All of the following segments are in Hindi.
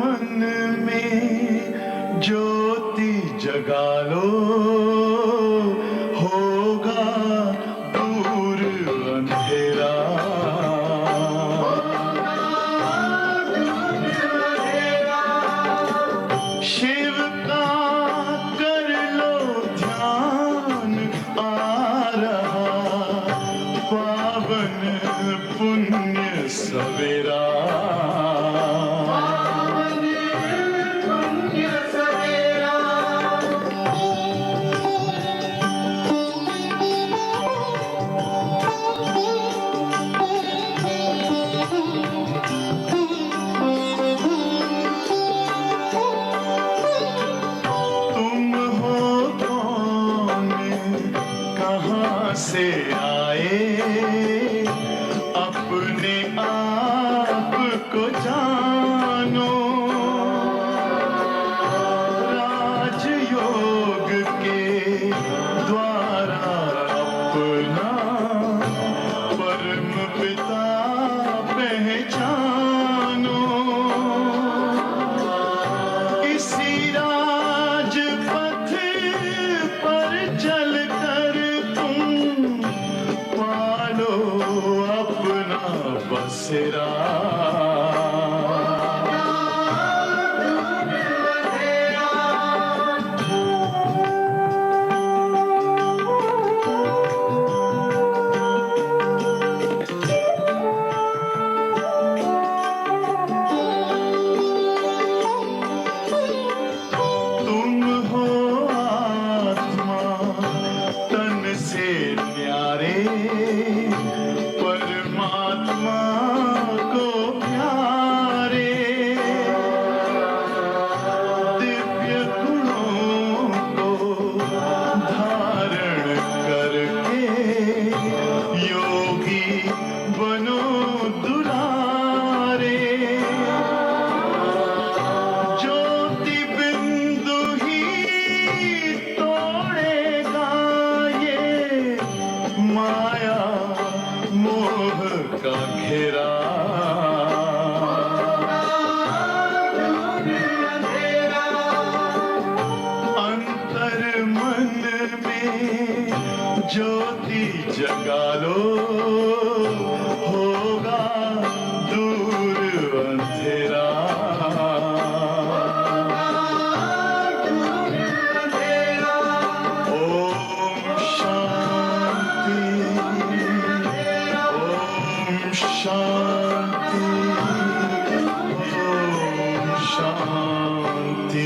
मन में ज्योति जगा लो, होगा दूर अंधेरा। शिव का कर लो ध्यान, आ रहा पावन पुण्य सवेरा। से आए अपने आप को जानो, राजयोग के द्वारा अपना परम पिता पहचानो। इसी राजपथ पर चलकर पालो अपना बसेरा। तुम हो आत्मा तन से न्यारे, परमात्मा को प्यारे। दिव्य गुणों को धारण करके योगी बनो दुलारे। ज्योति बिंदु ही तोड़ेगा ये माया मोह का घेरा। अंतर मन में ज्योति जगा लो, होगा दूर अंधेरा। ओम शांति, ओम शांति, ओम शांति।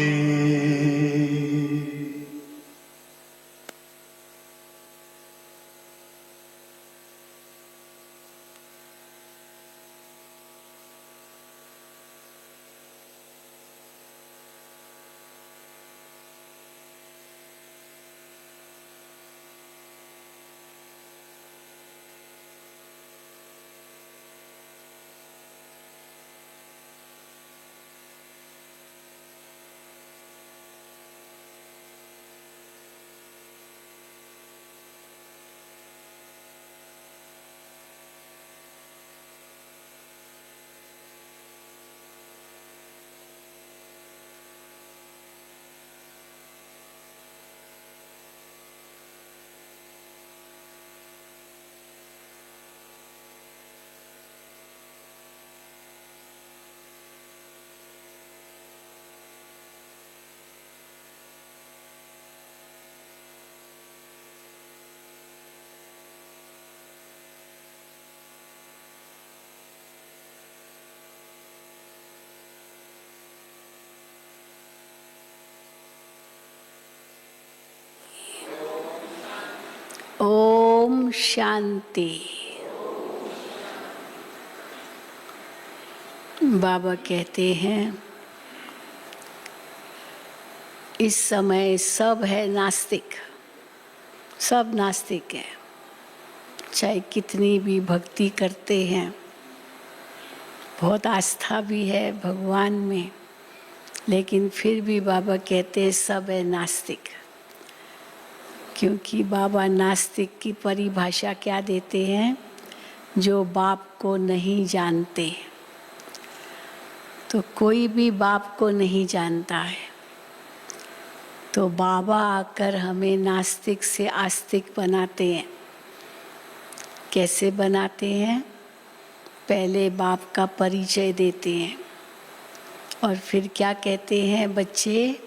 ओम शांति। बाबा कहते हैं इस समय सब है नास्तिक, सब नास्तिक है। चाहे कितनी भी भक्ति करते हैं, बहुत आस्था भी है भगवान में, लेकिन फिर भी बाबा कहते हैं सब है नास्तिक। क्योंकि बाबा नास्तिक की परिभाषा क्या देते हैं? जो बाप को नहीं जानते। तो कोई भी बाप को नहीं जानता है। तो बाबा आकर हमें नास्तिक से आस्तिक बनाते हैं। कैसे बनाते हैं? पहले बाप का परिचय देते हैं और फिर क्या कहते हैं, बच्चे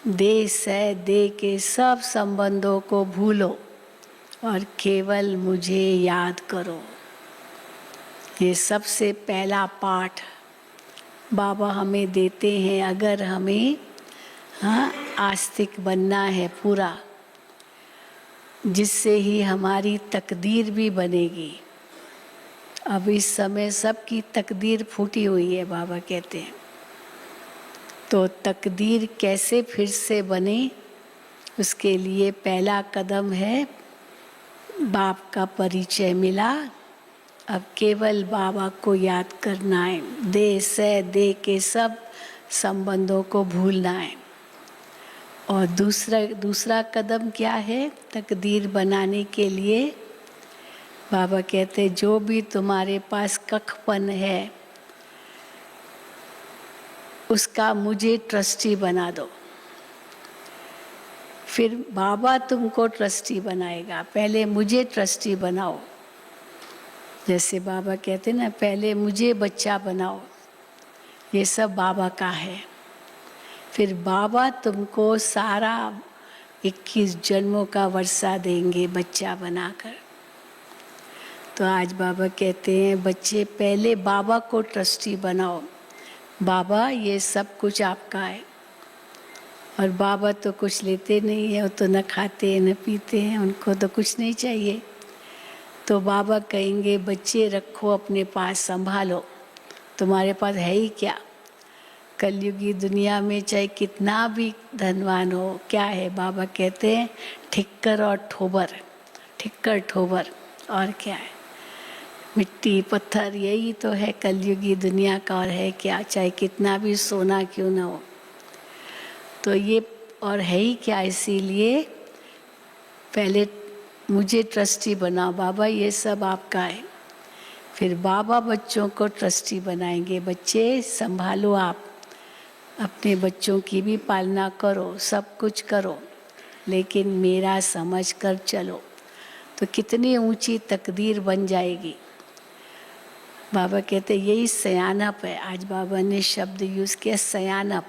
देह से देह के सब संबंधों को भूलो और केवल मुझे याद करो। ये सबसे पहला पाठ बाबा हमें देते हैं। अगर हमें आस्तिक बनना है पूरा, जिससे ही हमारी तकदीर भी बनेगी। अब इस समय सबकी तकदीर फूटी हुई है, बाबा कहते हैं। तो तकदीर कैसे फिर से बने, उसके लिए पहला कदम है बाप का परिचय मिला। अब केवल बाबा को याद करना है, देह से देह के सब संबंधों को भूलना है। और दूसरा कदम क्या है तकदीर बनाने के लिए? बाबा कहते हैं जो भी तुम्हारे पास कखपन है उसका मुझे ट्रस्टी बना दो। फिर बाबा तुमको ट्रस्टी बनाएगा, पहले मुझे ट्रस्टी बनाओ। जैसे बाबा कहते हैं ना, पहले मुझे बच्चा बनाओ। ये सब बाबा का है। फिर बाबा तुमको सारा 21 जन्मों का वर्षा देंगे बच्चा बनाकर। तो आज बाबा कहते हैं बच्चे पहले बाबा को ट्रस्टी बनाओ। बाबा ये सब कुछ आपका है। और बाबा तो कुछ लेते नहीं है, वो तो न खाते हैं न पीते हैं, उनको तो कुछ नहीं चाहिए। तो बाबा कहेंगे बच्चे रखो अपने पास, संभालो, तुम्हारे पास है ही क्या। कलयुगी दुनिया में चाहे कितना भी धनवान हो, क्या है? बाबा कहते हैं ठिक्कर और ठोबर, ठिक्कर ठोबर, और क्या है? मिट्टी पत्थर, यही तो है कलयुगी दुनिया का। और है क्या? चाहे कितना भी सोना क्यों ना हो, तो ये और है ही क्या। इसीलिए पहले मुझे ट्रस्टी बनाओ बाबा, ये सब आपका है। फिर बाबा बच्चों को ट्रस्टी बनाएंगे, बच्चे संभालो, आप अपने बच्चों की भी पालना करो, सब कुछ करो, लेकिन मेरा समझ कर चलो। तो कितनी ऊंची तकदीर बन जाएगी। बाबा कहते यही सयानप है। आज बाबा ने शब्द यूज़ किया सयानप,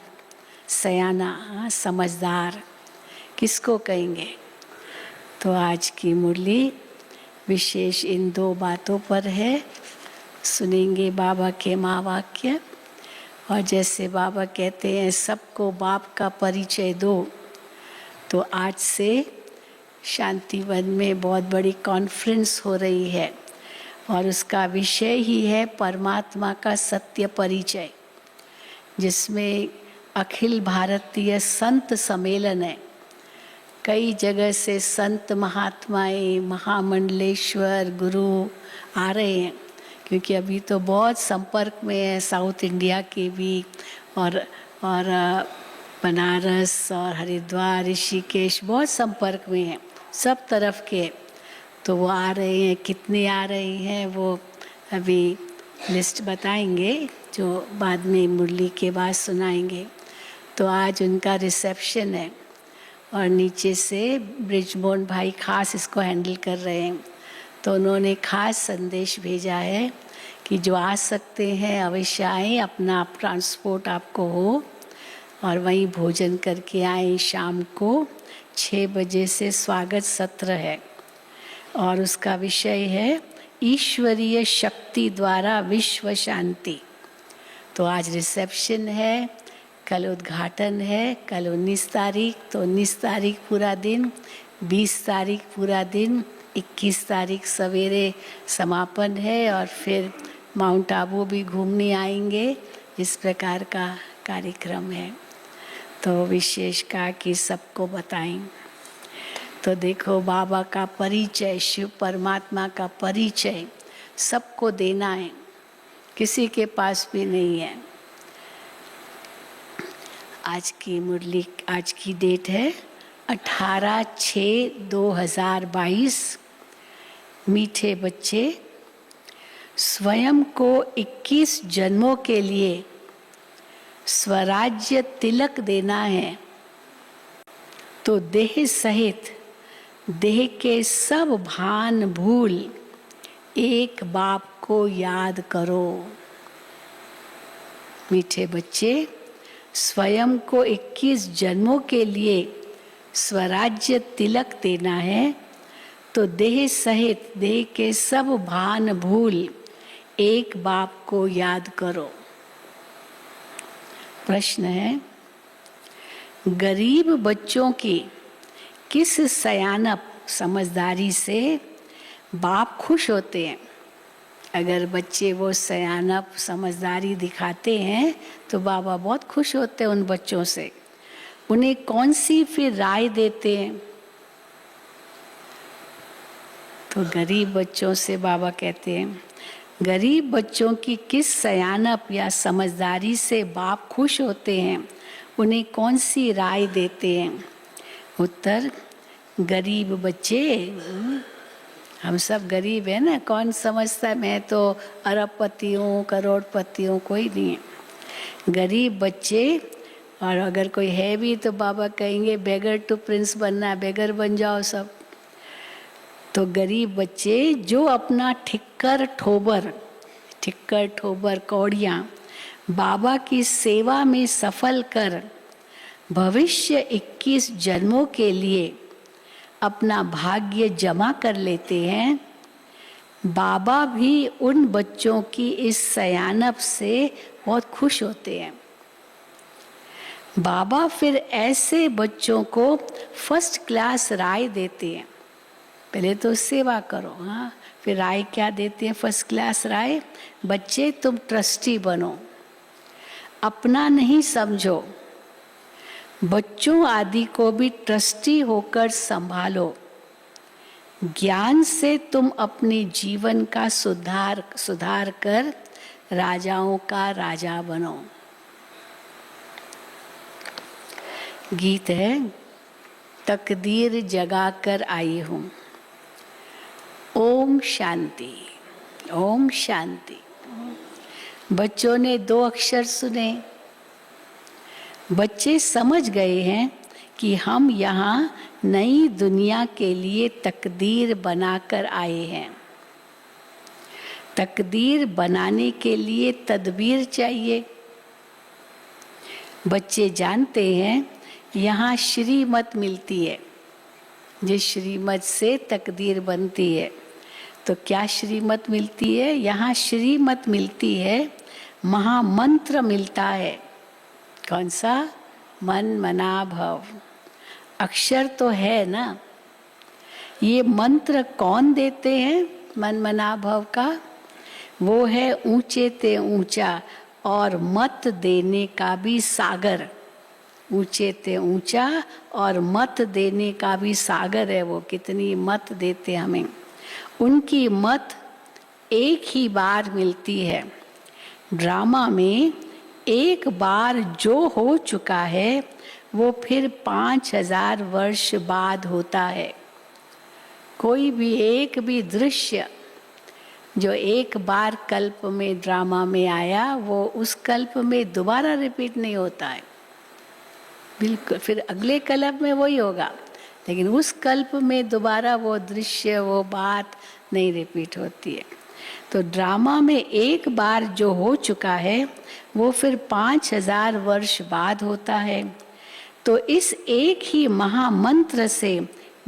सयाना, समझदार किसको कहेंगे। तो आज की मुरली विशेष इन 2 बातों पर है। सुनेंगे बाबा के महावाक्य। और जैसे बाबा कहते हैं सबको बाप का परिचय दो, तो आज से शांतिवन में बहुत बड़ी कॉन्फ्रेंस हो रही है और उसका विषय ही है परमात्मा का सत्य परिचय, जिसमें अखिल भारतीय संत सम्मेलन है। कई जगह से संत महात्माएं, महामंडलेश्वर गुरु आ रहे हैं, क्योंकि अभी तो बहुत संपर्क में है साउथ इंडिया के भी, और बनारस और हरिद्वार, ऋषिकेश बहुत संपर्क में हैं, सब तरफ के। तो वो आ रहे हैं। कितने आ रहे हैं वो अभी लिस्ट बताएंगे, जो बाद में मुरली के बाद सुनाएंगे। तो आज उनका रिसेप्शन है और नीचे से ब्रिजमोहन भाई खास इसको हैंडल कर रहे हैं। तो उन्होंने खास संदेश भेजा है कि जो आ सकते हैं अवश्य आएँ, अपना आप ट्रांसपोर्ट आपको हो और वहीं भोजन करके आएँ। शाम को 6 बजे से स्वागत सत्र है और उसका विषय है ईश्वरीय शक्ति द्वारा विश्व शांति। तो आज रिसेप्शन है, कल उद्घाटन है, कल 19 तारीख, तो 19 तारीख पूरा दिन, 20 तारीख पूरा दिन, 21 तारीख सवेरे समापन है और फिर माउंट आबू भी घूमने आएंगे। इस प्रकार का कार्यक्रम है। तो विशेष का कि सबको बताएं। तो देखो बाबा का परिचय, शिव परमात्मा का परिचय सबको देना है, किसी के पास भी नहीं है। आज की मुरली, आज की डेट है 18/6/2022। मीठे बच्चे, स्वयं को 21 जन्मों के लिए स्वराज्य तिलक देना है तो देह सहित देह के सब भान भूल एक बाप को याद करो। मीठे बच्चे, स्वयं को 21 जन्मों के लिए स्वराज्य तिलक देना है तो देह सहित देह के सब भान भूल एक बाप को याद करो। प्रश्न है, गरीब बच्चों की किस सयानप समझदारी से बाप खुश होते हैं? अगर बच्चे वो सयानप समझदारी दिखाते हैं तो बाबा बहुत खुश होते हैं उन बच्चों से। उन्हें कौन सी फिर राय देते हैं? तो गरीब बच्चों से बाबा कहते हैं, गरीब बच्चों की किस सयानप या समझदारी से बाप खुश होते हैं, उन्हें कौन सी राय देते हैं? उत्तर, गरीब बच्चे, हम सब गरीब है ना, कौन समझता है मैं तो अरबपति हूँ करोड़पति हूँ, कोई नहीं है। गरीब बच्चे, और अगर कोई है भी तो बाबा कहेंगे बेगर टू प्रिंस बनना, बेगर बन जाओ सब। तो गरीब बच्चे जो अपना ठिक्कर ठोबर कौड़ियाँ बाबा की सेवा में सफल कर भविष्य 21 जन्मों के लिए अपना भाग्य जमा कर लेते हैं, बाबा भी उन बच्चों की इस सयानप से बहुत खुश होते हैं। बाबा फिर ऐसे बच्चों को फर्स्ट क्लास राय देते हैं। पहले तो सेवा करो, हाँ, फिर राय क्या देते हैं? फर्स्ट क्लास राय, बच्चे तुम ट्रस्टी बनो, अपना नहीं समझो, बच्चों आदि को भी ट्रस्टी होकर संभालो, ज्ञान से तुम अपने जीवन का सुधार कर राजाओं का राजा बनो। गीत है, तकदीर जगा कर आई हूँ। ओम शांति, ओम शांति। बच्चों ने 2 अक्षर सुने, बच्चे समझ गए हैं कि हम यहाँ नई दुनिया के लिए तकदीर बनाकर आए हैं। तकदीर बनाने के लिए तदबीर चाहिए। बच्चे जानते हैं यहाँ श्रीमत मिलती है, जिस श्रीमत से तकदीर बनती है। तो क्या श्रीमत मिलती है? यहाँ श्रीमत मिलती है, महामंत्र मिलता है। कौन सा? मन मना भव। अक्षर तो है ना। ये मंत्र कौन देते हैं मन मना भव का? वो है ऊंचे ते ऊंचा और मत देने का भी सागर। ऊंचे ते ऊंचा और मत देने का भी सागर है वो। कितनी मत देते हमें। उनकी मत एक ही बार मिलती है। ड्रामा में एक बार जो हो चुका है वो फिर 5000 वर्ष बाद होता है। कोई भी एक भी दृश्य जो एक बार कल्प में ड्रामा में आया वो उस कल्प में दोबारा रिपीट नहीं होता है। बिल्कुल, फिर अगले कल्प में वही होगा, लेकिन उस कल्प में दोबारा वो दृश्य वो बात नहीं रिपीट होती है। तो ड्रामा में एक बार जो हो चुका है वो फिर 5000 वर्ष बाद होता है। तो इस एक ही महामंत्र से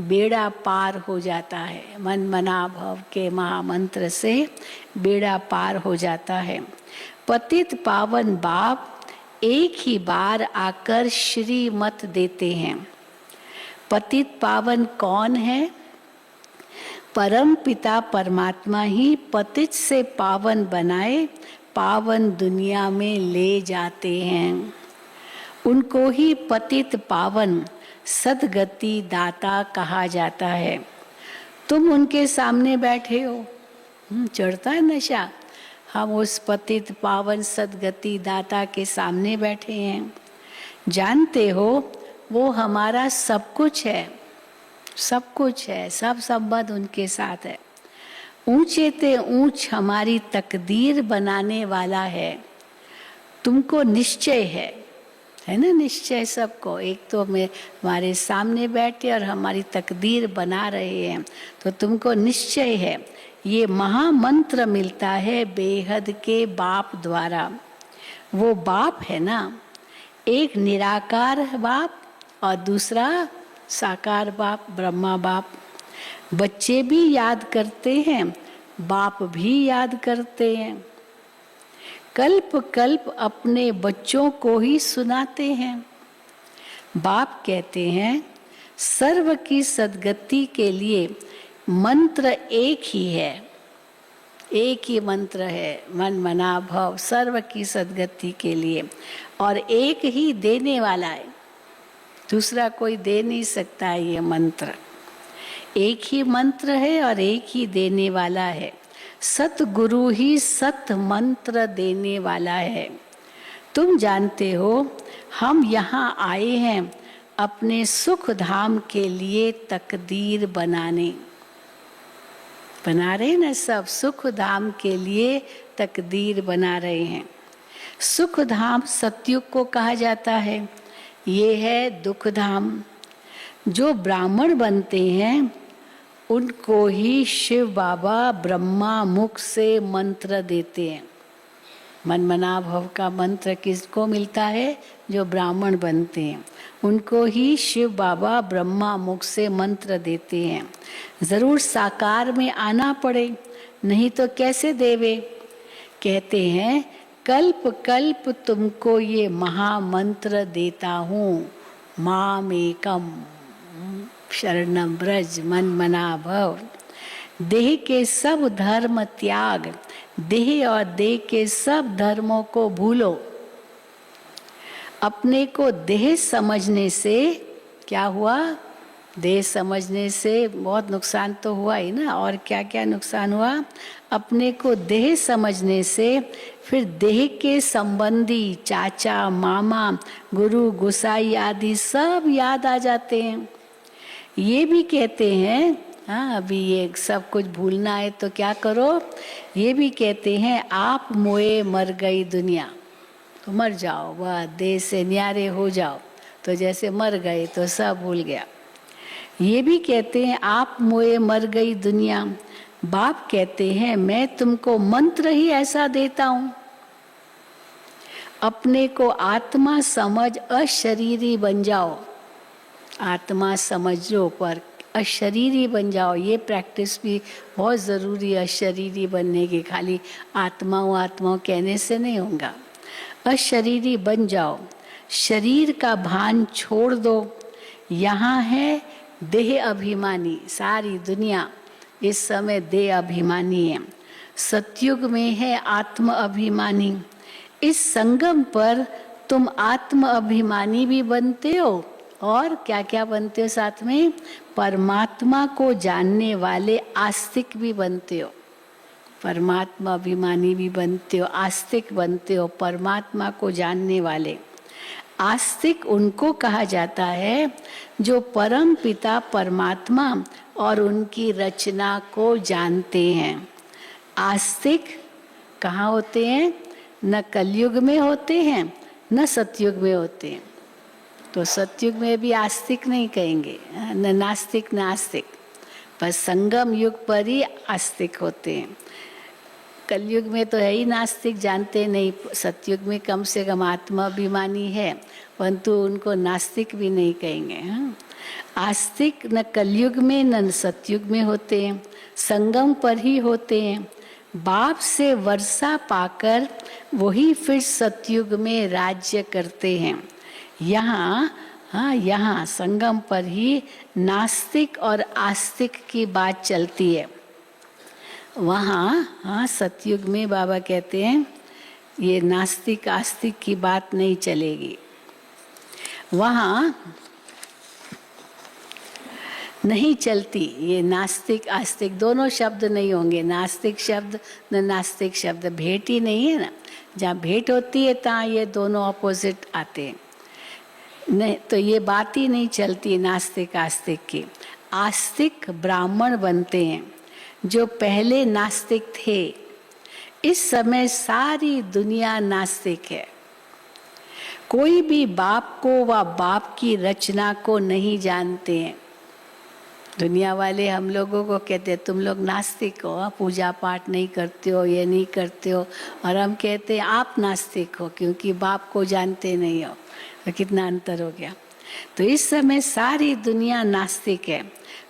बेड़ा पार हो जाता है। मन मना भव के महामंत्र से बेड़ा पार हो जाता है। पतित पावन बाप एक ही बार आकर श्रीमत देते हैं। पतित पावन कौन है? परम पिता परमात्मा ही पतित से पावन बनाए पावन दुनिया में ले जाते हैं। उनको ही पतित पावन सद्गति दाता कहा जाता है। तुम उनके सामने बैठे हो, चढ़ता है नशा। हम उस पतित पावन सद्गति दाता के सामने बैठे हैं। जानते हो वो हमारा सब कुछ है, सब कुछ है, सब संबंध उनके साथ है। ऊंचे ते ऊंच हमारी तकदीर बनाने वाला है। तुमको निश्चय है ना, निश्चय सबको। एक तो हमारे सामने बैठे और हमारी तकदीर बना रहे हैं, तो तुमको निश्चय है। ये महामंत्र मिलता है बेहद के बाप द्वारा। वो बाप है ना, एक निराकार बाप और दूसरा साकार बाप, ब्रह्मा बाप। बच्चे भी याद करते हैं, बाप भी याद करते हैं। कल्प कल्प अपने बच्चों को ही सुनाते हैं। बाप कहते हैं सर्व की सद्गति के लिए मंत्र एक ही है, एक ही मंत्र है, मन मना भव, सर्व की सद्गति के लिए, और एक ही देने वाला है, दूसरा कोई दे नहीं सकता है। ये मंत्र एक ही मंत्र है और एक ही देने वाला है। सतगुरु ही सत मंत्र देने वाला है। तुम जानते हो हम यहाँ आए हैं अपने सुख धाम के लिए तकदीर बनाने। बना रहे ना सब, सुख धाम के लिए तकदीर बना रहे हैं। सुख धाम सतयुग को कहा जाता है, ये है दुख धाम। जो ब्राह्मण बनते हैं उनको ही शिव बाबा ब्रह्मा मुख से मंत्र देते हैं। मन मना भव का मंत्र किसको मिलता है? जो ब्राह्मण बनते हैं उनको ही शिव बाबा ब्रह्मा मुख से मंत्र देते हैं। जरूर साकार में आना पड़े, नहीं तो कैसे देवे। कहते हैं कल्प कल्प तुमको ये महामंत्र देता हूँ, मामेकम शरणम ब्रज मन मना भव। देह के सब धर्म त्याग, देह और देह के सब धर्मों को भूलो। अपने को देह समझने से क्या हुआ? देह समझने से बहुत नुकसान तो हुआ ही ना, और क्या क्या नुकसान हुआ? अपने को देह समझने से फिर देह के संबंधी चाचा मामा गुरु गुसाई आदि सब याद आ जाते हैं। ये भी कहते हैं हाँ, अभी ये सब कुछ भूलना है तो क्या करो? ये भी कहते हैं आप मोए मर गई दुनिया, तो मर जाओ, वह देह से न्यारे हो जाओ, तो जैसे मर गए तो सब भूल गया। ये भी कहते हैं आप मोए मर गई दुनिया। बाप कहते हैं मैं तुमको मंत्र ही ऐसा देता हूँ, अपने को आत्मा समझ अशरीरी बन जाओ। आत्मा समझो पर अशरीरी बन जाओ। ये प्रैक्टिस भी बहुत ज़रूरी है, अशरीरी बनने की। खाली आत्माओं आत्माओं कहने से नहीं होगा, अशरीरी बन जाओ। शरीर का भान छोड़ दो। यहाँ है देह अभिमानी, सारी दुनिया इस समय देह अभिमानी है। सतयुग में है आत्म अभिमानी। इस संगम पर तुम आत्म अभिमानी भी बनते हो, और क्या क्या बनते हो साथ में? परमात्मा को जानने वाले आस्तिक भी बनते हो। परमात्मा अभिमानी भी बनते हो, आस्तिक बनते हो, परमात्मा को जानने वाले। आस्तिक उनको कहा जाता है जो परम पिता परमात्मा और उनकी रचना को जानते हैं। आस्तिक कहाँ होते हैं? न कलयुग में होते हैं न सतयुग में होते हैं। तो सतयुग में भी आस्तिक नहीं कहेंगे, न नास्तिक न आस्तिक, पर संगम युग पर ही आस्तिक होते हैं। कलयुग में तो है ही नास्तिक, जानते नहीं। सतयुग में कम से कम आत्माभिमानी है, परंतु उनको नास्तिक भी नहीं कहेंगे। आस्तिक न कलयुग में न सतयुग में होते हैं, संगम पर ही होते हैं। बाप से वर्षा पाकर वही फिर सतयुग में राज्य करते हैं। यहाँ संगम पर ही नास्तिक और आस्तिक की बात चलती है। वहाँ सतयुग में बाबा कहते हैं ये नास्तिक आस्तिक की बात नहीं चलेगी। वहाँ नहीं चलती ये नास्तिक आस्तिक, दोनों शब्द नहीं होंगे। नास्तिक शब्द न नास्तिक शब्द भेंट ही नहीं है ना। जहाँ भेंट होती है तहाँ ये दोनों अपोजिट आते हैं। नहीं तो ये बात ही नहीं चलती नास्तिक आस्तिक की। आस्तिक ब्राह्मण बनते हैं जो पहले नास्तिक थे। इस समय सारी दुनिया नास्तिक है। कोई भी बाप को व बाप की रचना को नहीं जानते हैं। दुनिया वाले हम लोगों को कहते हैं तुम लोग नास्तिक हो, पूजा पाठ नहीं करते हो, ये नहीं करते हो, और हम कहते हैं आप नास्तिक हो क्योंकि बाप को जानते नहीं हो। तो कितना अंतर हो गया। तो इस समय सारी दुनिया नास्तिक है।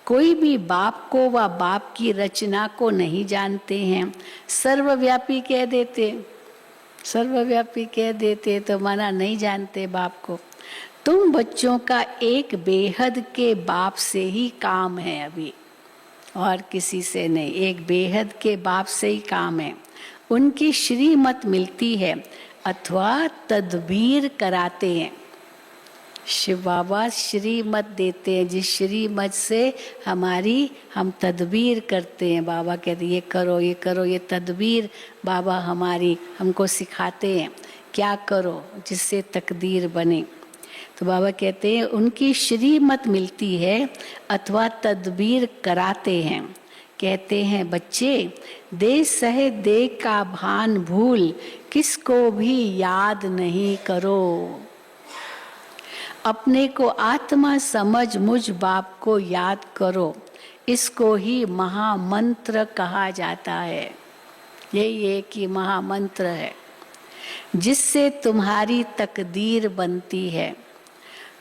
कोई भी बाप को व बाप की रचना को नहीं जानते हैं। सर्वव्यापी कह देते, सर्वव्यापी कह देते तो माना नहीं जानते बाप को। तुम बच्चों का एक बेहद के बाप से ही काम है अभी, और किसी से नहीं। एक बेहद के बाप से ही काम है। उनकी श्रीमत मिलती है अथवा तदबीर कराते हैं। शिव बाबा श्रीमत देते हैं, जिस श्रीमत से हम तदबीर करते हैं। बाबा कहते ये करो, ये करो, ये तदबीर बाबा हमारी हमको सिखाते हैं क्या करो जिससे तकदीर बने। तो बाबा कहते हैं उनकी श्रीमत मिलती है अथवा तदबीर कराते हैं। कहते हैं बच्चे, दे सहे दे का भान भूल, किसको भी याद नहीं करो। अपने को आत्मा समझ मुझ बाप को याद करो, इसको ही महामंत्र कहा जाता है। यही एक ही महामंत्र है जिससे तुम्हारी तकदीर बनती है।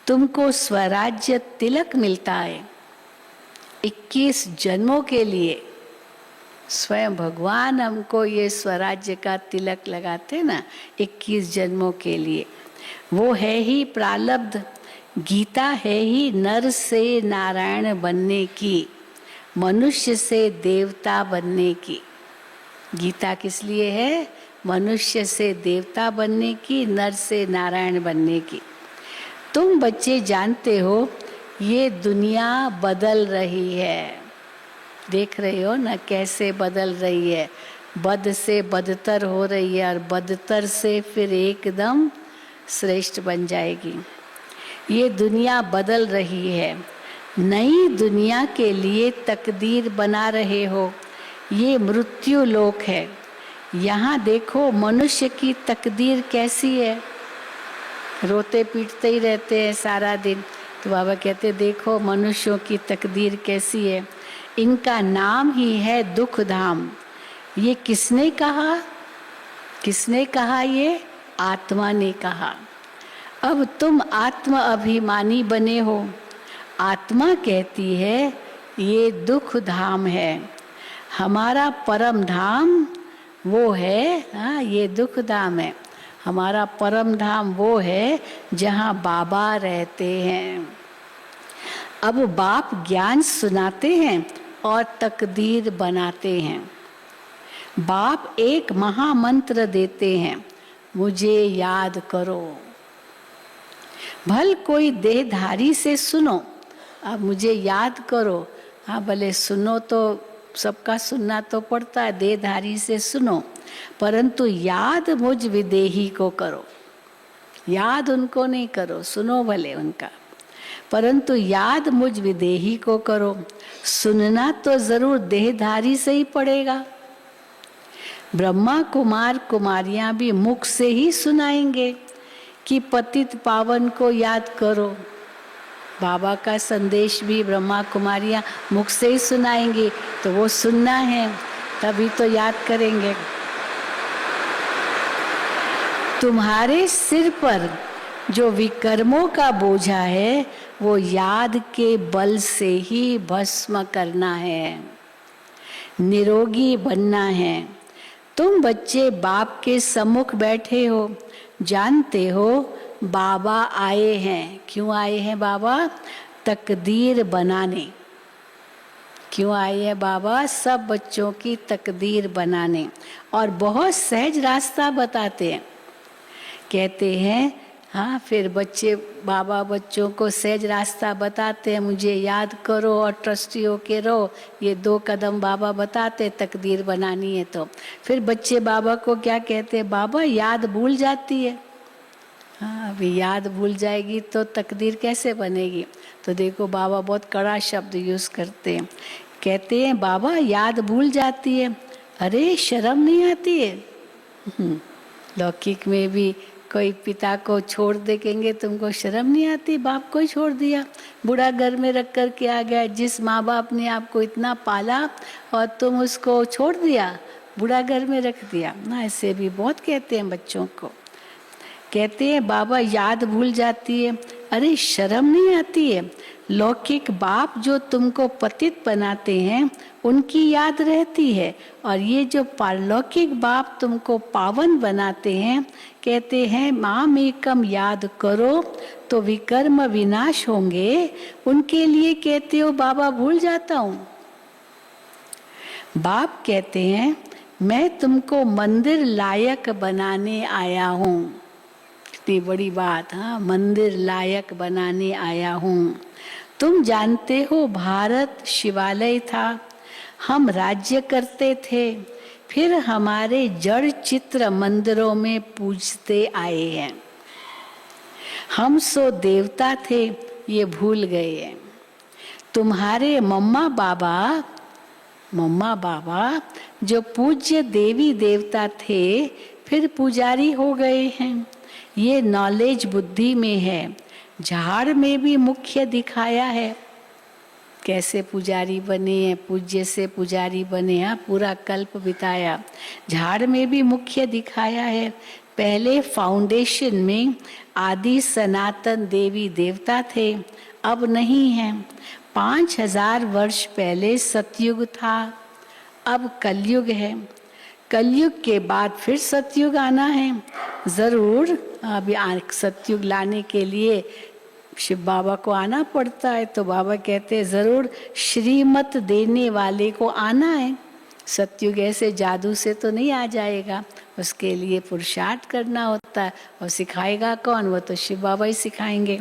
तुमको स्वराज्य तिलक मिलता है 21 जन्मों के लिए। स्वयं भगवान हमको ये स्वराज्य का तिलक लगाते ना 21 जन्मों के लिए। वो है ही प्रारब्ध। गीता है ही नर से नारायण बनने की, मनुष्य से देवता बनने की। गीता किस लिए है? मनुष्य से देवता बनने की, नर से नारायण बनने की। तुम बच्चे जानते हो ये दुनिया बदल रही है। देख रहे हो ना कैसे बदल रही है। बद से बदतर हो रही है और बदतर से फिर एकदम श्रेष्ठ बन जाएगी। ये दुनिया बदल रही है। नई दुनिया के लिए तकदीर बना रहे हो। ये मृत्यु लोक है। यहाँ देखो मनुष्य की तकदीर कैसी है। रोते पीटते ही रहते हैं सारा दिन। तो बाबा कहते देखो मनुष्यों की तकदीर कैसी है। इनका नाम ही है दुख धाम। ये किसने कहा? किसने कहा? ये आत्मा ने कहा। अब तुम आत्मा अभिमानी बने हो। आत्मा कहती है ये दुख धाम है। हमारा परम धाम वो है, हाँ ये दुख धाम है। हमारा परम धाम वो है जहाँ बाबा रहते हैं। अब बाप ज्ञान सुनाते हैं और तकदीर बनाते हैं। बाप एक महामंत्र देते हैं, मुझे याद करो। भल कोई देहधारी से सुनो, अब मुझे याद करो। हाँ भले सुनो तो सबका सुनना तो पड़ता है, देहधारी से सुनो, परंतु याद मुझ विदेही को करो। याद उनको नहीं करो, सुनो भले उनका, परंतु याद मुझ विदेही को करो। सुनना तो जरूर देहधारी से ही पड़ेगा। ब्रह्मा कुमार कुमारियां भी मुख से ही सुनाएंगे कि पतित पावन को याद करो। बाबा का संदेश भी ब्रह्मा कुमारियां मुख से ही सुनाएंगे, तो वो सुनना है तभी तो याद करेंगे। तुम्हारे सिर पर जो विकर्मों का बोझा है वो याद के बल से ही भस्म करना है, निरोगी बनना है। तुम बच्चे बाप के सम्मुख बैठे हो, जानते हो बाबा आए हैं। क्यों आए हैं बाबा? तकदीर बनाने। क्यों आए हैं बाबा? सब बच्चों की तकदीर बनाने। और बहुत सहज रास्ता बताते हैं। कहते हैं हाँ, फिर बच्चे बाबा बच्चों को सहज रास्ता बताते हैं, मुझे याद करो और ट्रस्टी होके रहो। ये 2 कदम बाबा बताते, तकदीर बनानी है तो। फिर बच्चे बाबा को क्या कहते हैं? बाबा याद भूल जाती है। हाँ, अभी याद भूल जाएगी तो तकदीर कैसे बनेगी? तो देखो बाबा बहुत कड़ा शब्द यूज करते हैं। कहते हैं बाबा याद भूल जाती है। अरे शर्म नहीं आती है? लौकिक में भी कोई पिता को छोड़ देंगे, तुमको शर्म नहीं आती? बाप को ही छोड़ दिया, बूढ़ा घर में रख कर के आ गया। जिस माँ बाप ने आपको इतना पाला और तुम उसको छोड़ दिया, बूढ़ा घर में रख दिया ना। ऐसे भी बहुत कहते हैं बच्चों को, कहते हैं बाबा याद भूल जाती है। अरे शर्म नहीं आती है? लौकिक बाप जो तुमको पतित बनाते हैं उनकी याद रहती है, और ये जो पारलौकिक बाप तुमको पावन बनाते हैं, कहते हैं माम एकम याद करो तो विकर्म विनाश होंगे। उनके लिए कहते हो बाबा भूल जाता हूँ। बाप कहते हैं मैं तुमको मंदिर लायक बनाने आया हूँ। इतनी बड़ी बात, हाँ, मंदिर लायक बनाने आया हूँ। तुम जानते हो भारत शिवालय था, हम राज्य करते थे, फिर हमारे जड़ चित्र मंदिरों में पूजते आए हैं। हम सो देवता थे, ये भूल गए हैं। तुम्हारे मम्मा बाबा जो पूज्य देवी देवता थे, फिर पुजारी हो गए हैं। ये नॉलेज बुद्धि में है, झाड़ में भी मुख्य दिखाया है। कैसे पुजारी बने हैं, पूज्य से पुजारी बने हैं, पूरा कल्प बिताया। झाड़ में भी मुख्य दिखाया है। पहले फाउंडेशन में आदि सनातन देवी देवता थे, अब नहीं है। 5000 वर्ष पहले सतयुग था, अब कलयुग है। कलयुग के बाद फिर सतयुग आना है जरूर। अभी सतयुग लाने के लिए शिव बाबा को आना पड़ता है, तो बाबा कहते हैं जरूर श्रीमत देने वाले को आना है। सतयुग ऐसे जादू से तो नहीं आ जाएगा, उसके लिए पुरुषार्थ करना होता है। और सिखाएगा कौन? वो तो शिव बाबा ही सिखाएंगे।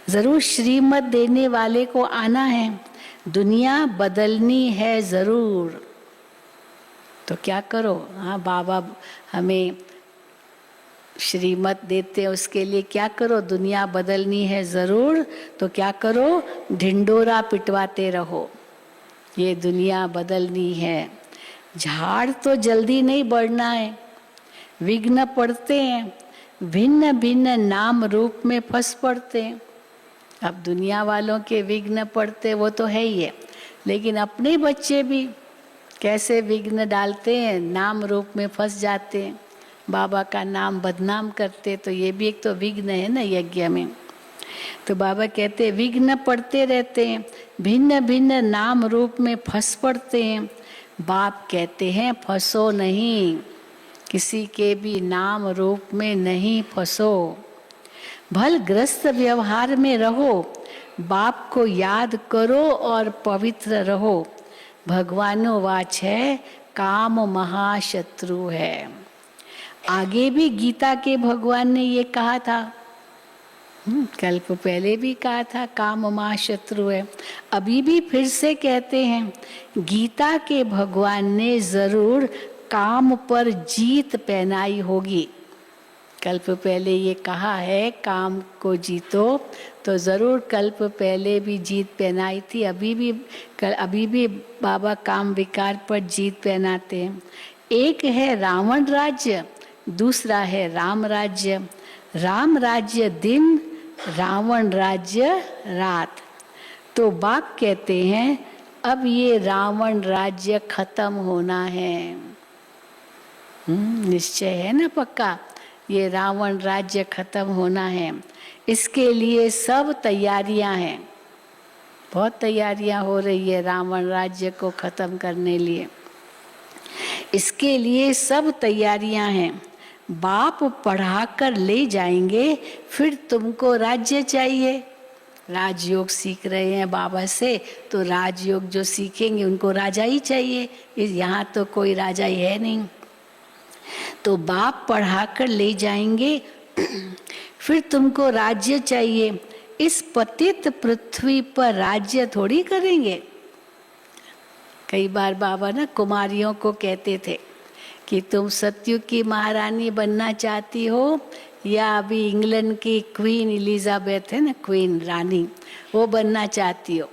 जरूर श्रीमत देने वाले को आना है। दुनिया बदलनी है जरूर, तो क्या करो? हाँ, बाबा हमें श्रीमत देते हैं, उसके लिए क्या करो? दुनिया बदलनी है जरूर, तो क्या करो? ढिंडोरा पिटवाते रहो, ये दुनिया बदलनी है। झाड़ तो जल्दी नहीं बढ़ना है, विघ्न पड़ते हैं, भिन्न भिन्न नाम रूप में फंस पड़ते हैं। अब दुनिया वालों के विघ्न पड़ते वो तो है ही है, लेकिन अपने बच्चे भी कैसे विघ्न डालते हैं, नाम रूप में फंस जाते हैं, बाबा का नाम बदनाम करते। तो ये भी एक तो विघ्न है ना यज्ञ में। तो बाबा कहते हैं विघ्न पड़ते रहते हैं, भिन्न भिन्न नाम रूप में फंस पड़ते हैं। बाप कहते हैं फंसो नहीं, किसी के भी नाम रूप में नहीं फंसो, भल ग्रस्त व्यवहार में रहो, बाप को याद करो और पवित्र रहो। भगवानो वाच है, काम महाशत्रु है। आगे भी गीता के भगवान ने ये कहा था, कल्प पहले भी कहा था काम महाशत्रु है। अभी भी फिर से कहते हैं, गीता के भगवान ने जरूर काम पर जीत पहनाई होगी। कल्प पहले ये कहा है काम को जीतो, तो जरूर कल्प पहले भी जीत पहनाई थी। अभी भी बाबा काम विकार पर जीत पहनाते हैं। एक है रावण राज्य, दूसरा है राम राज्य। राम राज्य दिन, रावण राज्य रात। तो बाप कहते हैं अब ये रावण राज्य खत्म होना है। निश्चय है ना पक्का, ये रावण राज्य खत्म होना है। इसके लिए सब तैयारियां हैं, बहुत तैयारियां हो रही है रावण राज्य को खत्म करने लिए। इसके लिए सब तैयारियां हैं। बाप पढ़ाकर ले जाएंगे, फिर तुमको राज्य चाहिए। राजयोग सीख रहे हैं बाबा से, तो राजयोग जो सीखेंगे उनको राजा ही चाहिए। यहाँ तो कोई राजा ही है नहीं, तो बाप पढ़ाकर ले जाएंगे, फिर तुमको राज्य चाहिए। इस पतित पृथ्वी पर राज्य थोड़ी करेंगे। कई बार बाबा ना कुमारियों को कहते थे कि तुम सतयुग की महारानी बनना चाहती हो या अभी इंग्लैंड की क्वीन एलिजाबेथ है ना, क्वीन रानी, वो बनना चाहती हो।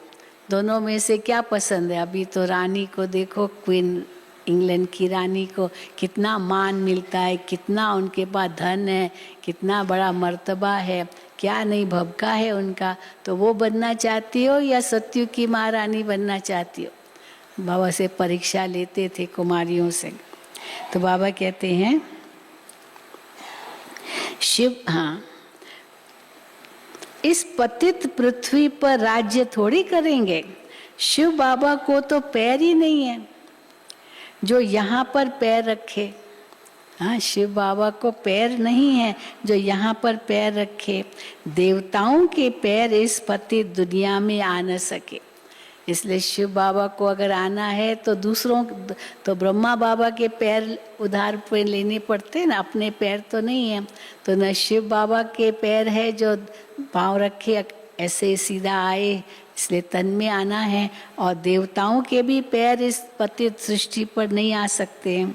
दोनों में से क्या पसंद है? अभी तो रानी को देखो, क्वीन इंग्लैंड की रानी को कितना मान मिलता है, कितना उनके पास धन है, कितना बड़ा मर्तबा है, क्या नहीं भभका है उनका। तो वो बनना चाहती हो या सत्ययुग की महारानी बनना चाहती हो? बाबा से परीक्षा लेते थे कुमारियों से। तो बाबा कहते हैं शिव, हाँ, इस पतित पृथ्वी पर राज्य थोड़ी करेंगे। शिव बाबा को तो पैर ही नहीं है जो यहाँ पर पैर रखे। हाँ, शिव बाबा को पैर नहीं है जो यहाँ पर पैर रखे। देवताओं के पैर इस पतित दुनिया में आ न सके, इसलिए शिव बाबा को अगर आना है तो दूसरों, तो ब्रह्मा बाबा के पैर उधार पे लेने पड़ते हैं ना, अपने पैर तो नहीं है। तो न शिव बाबा के पैर है जो पाँव रखे ऐसे सीधा आए, इसलिए तन में आना है। और देवताओं के भी पैर इस पतित सृष्टि पर नहीं आ सकते।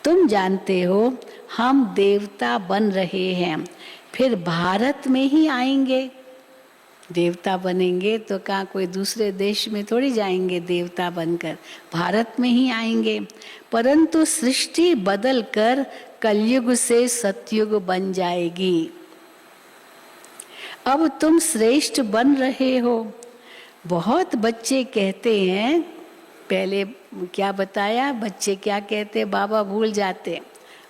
तुम जानते हो हम देवता बन रहे हैं, फिर भारत में ही आएंगे। देवता बनेंगे तो कहाँ कोई दूसरे देश में थोड़ी जाएंगे, देवता बनकर भारत में ही आएंगे। परंतु सृष्टि बदल कर कलयुग से सतयुग बन जाएगी। अब तुम श्रेष्ठ बन रहे हो। बहुत बच्चे कहते हैं, पहले क्या बताया, बच्चे क्या कहते, बाबा भूल जाते,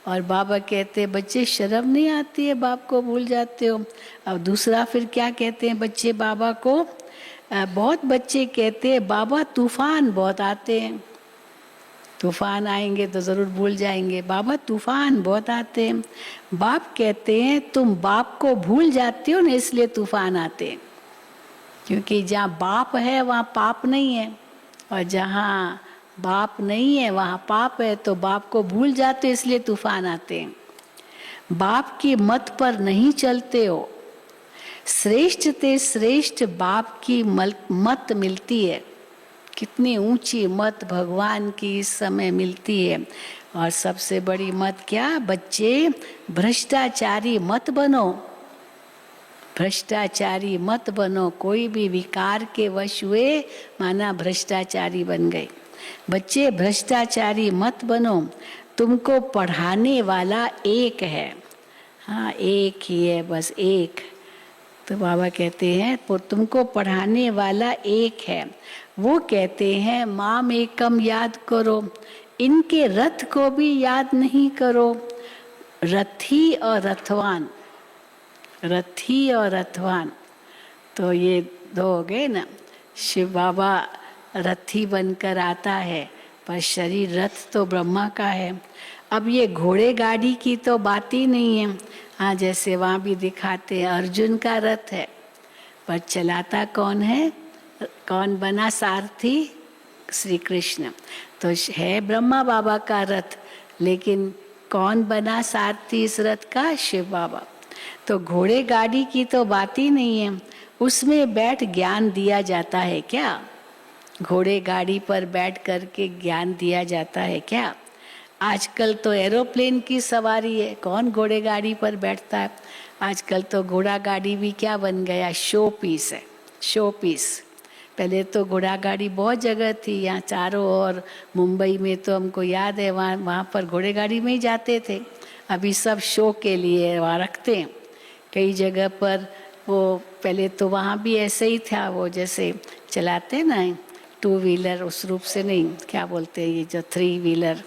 और बाबा कहते बच्चे शर्म नहीं आती है, बाप को भूल जाते हो। अब दूसरा फिर क्या कहते हैं बच्चे बाबा को, बहुत बच्चे कहते हैं बाबा तूफान बहुत आते हैं, तूफान आएंगे तो ज़रूर भूल जाएंगे, बाबा तूफान बहुत आते हैं। बाप कहते हैं तुम बाप को भूल जाते हो ना, इसलिए तूफान आते हैं, क्योंकि जहाँ बाप है वहाँ पाप नहीं है, और जहाँ बाप नहीं है वहाँ पाप है। तो बाप को भूल जाते इसलिए तूफान आते हैं। बाप की मत पर नहीं चलते हो। श्रेष्ठ ते श्रेष्ठ बाप की मत मिलती है। कितनी ऊंची मत भगवान की इस समय मिलती है। और सबसे बड़ी मत क्या, बच्चे भ्रष्टाचारी मत बनो, भ्रष्टाचारी मत बनो। कोई भी विकार के वश हुए माना भ्रष्टाचारी बन गए। बच्चे भ्रष्टाचारी मत बनो, तुमको पढ़ाने वाला एक है। हाँ, एक ही है, बस एक। तो बाबा कहते हैं तुमको पढ़ाने वाला एक है। वो कहते हैं माम एकम याद करो, इनके रथ को भी याद नहीं करो। रथी और रथवान, रथी और रथवान, तो ये दो हो गए ना। शिव बाबा रथी बनकर आता है, पर शरीर रथ तो ब्रह्मा का है। अब ये घोड़े गाड़ी की तो बात ही नहीं है। हाँ, जैसे वहाँ भी दिखाते हैं अर्जुन का रथ है, पर चलाता कौन है, कौन बना सारथी, श्री कृष्ण। तो है ब्रह्मा बाबा का रथ, लेकिन कौन बना सारथी इस रथ का, शिव बाबा। तो घोड़े गाड़ी की तो बात ही नहीं है। उसमें बैठ ज्ञान दिया जाता है क्या, घोड़े गाड़ी पर बैठ करके ज्ञान दिया जाता है क्या। आजकल तो एरोप्लेन की सवारी है, कौन घोड़े गाड़ी पर बैठता है। आजकल तो घोड़ा गाड़ी भी क्या बन गया, शो पीस है, शो पीस। पहले तो घोड़ा गाड़ी बहुत जगह थी, यहाँ चारों ओर मुंबई में तो हमको याद है वहाँ पर घोड़े गाड़ी में ही जाते थे। अभी सब शो के लिए वहाँ रखते हैं कई जगह पर। वो पहले तो वहाँ भी ऐसे ही था, वो जैसे चलाते ना 2 व्हीलर, उस रूप से नहीं, क्या बोलते हैं ये जो 3 व्हीलर,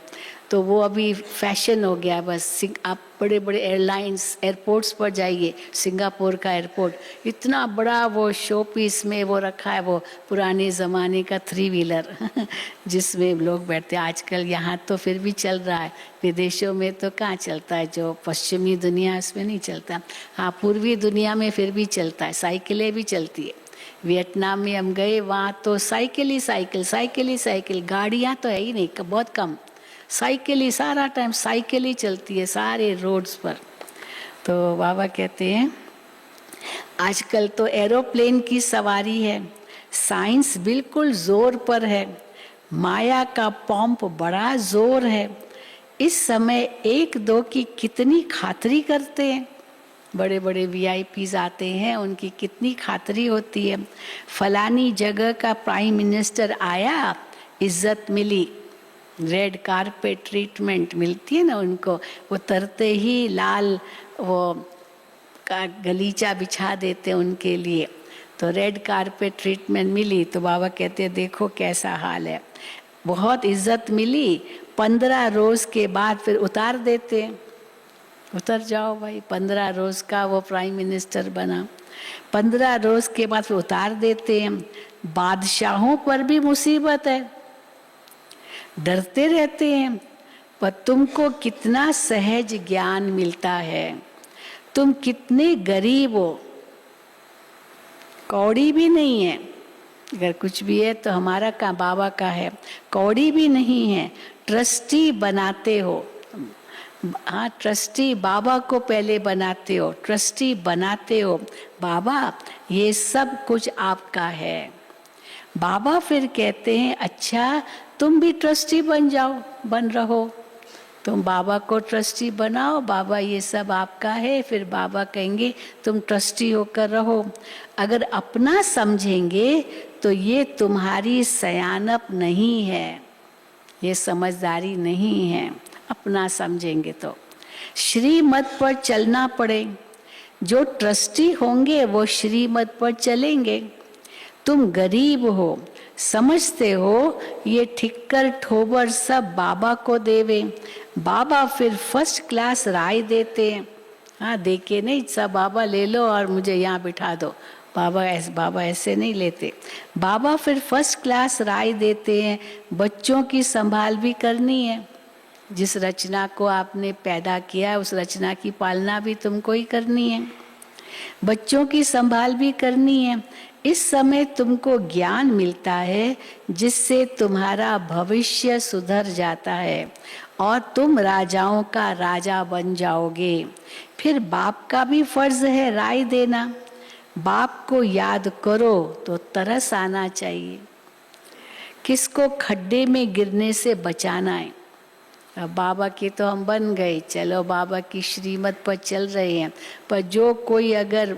तो वो अभी फैशन हो गया बस। आप बड़े बड़े एयरलाइंस एयरपोर्ट्स पर जाइए, सिंगापुर का एयरपोर्ट, इतना बड़ा वो शो पीस में वो रखा है, वो पुराने ज़माने का 3 व्हीलर जिसमें लोग बैठते हैं। आजकल यहाँ तो फिर भी चल रहा है, विदेशों में तो कहाँ चलता है, जो पश्चिमी दुनिया है उसमें नहीं चलता। हाँ, पूर्वी दुनिया में फिर भी चलता है, साइकिलें भी चलती है। वियतनाम में हम गए, वहाँ तो साइकिल ही साइकिल, साइकिल ही साइकिल, गाड़ियाँ तो है ही नहीं, बहुत कम, साइकिल ही, सारा टाइम साइकिल ही चलती है सारे रोड्स पर। तो बाबा कहते हैं आजकल तो एरोप्लेन की सवारी है, साइंस बिल्कुल जोर पर है, माया का पंप बड़ा जोर है। इस समय 1-2 की कितनी खातिरी करते हैं, बड़े बड़े VIPs आते हैं, उनकी कितनी खातिरी होती है। फलानी जगह का प्राइम मिनिस्टर आया, इज्जत मिली, रेड कारपेट ट्रीटमेंट मिलती है ना उनको, वो तरते ही लाल वो का गलीचा बिछा देते हैं उनके लिए। तो रेड कारपेट ट्रीटमेंट मिली तो बाबा कहते हैं देखो कैसा हाल है। बहुत इज्जत मिली, 15 रोज के बाद फिर उतार देते हैं, उतर जाओ भाई। 15 रोज का वो प्राइम मिनिस्टर बना, 15 रोज के बाद फिर उतार देते हैं। बादशाहों पर भी मुसीबत है, डरते रहते हैं, पर तुमको कितना सहज ज्ञान मिलता है। तुम कितने गरीब हो, कौड़ी भी नहीं है, अगर कुछ भी है तो हमारा का बाबा का है, कौड़ी भी नहीं है, ट्रस्टी बनाते हो। हाँ, ट्रस्टी बाबा को पहले बनाते हो, ट्रस्टी बनाते हो। बाबा ये सब कुछ आपका है। बाबा फिर कहते हैं अच्छा तुम भी ट्रस्टी बन जाओ, बन रहो, तुम बाबा को ट्रस्टी बनाओ, बाबा ये सब आपका है। फिर बाबा कहेंगे तुम ट्रस्टी होकर रहो। अगर अपना समझेंगे तो ये तुम्हारी सयानप नहीं है, ये समझदारी नहीं है। अपना समझेंगे तो श्रीमत पर चलना पड़े। जो ट्रस्टी होंगे वो श्रीमत पर चलेंगे। तुम गरीब हो, समझते हो ये ठिक्कर ठोबर सब बाबा को देवे। बाबा फिर फर्स्ट क्लास राय देते हैं। हाँ, देके नहीं सब बाबा ले लो और मुझे यहाँ बिठा दो, बाबा ऐसे नहीं लेते। बाबा फिर फर्स्ट क्लास राय देते हैं। बच्चों की संभाल भी करनी है, जिस रचना को आपने पैदा किया है उस रचना की पालना भी तुमको ही करनी है, बच्चों की संभाल भी करनी है। इस समय तुमको ज्ञान मिलता है जिससे तुम्हारा भविष्य सुधर जाता है और तुम राजाओं का राजा बन जाओगे। फिर बाप का भी फर्ज है राय देना। बाप को याद करो तो तरस आना चाहिए। किसको खड्डे में गिरने से बचाना है। अब बाबा की तो हम बन गए, चलो बाबा की श्रीमत पर चल रहे हैं, पर जो कोई अगर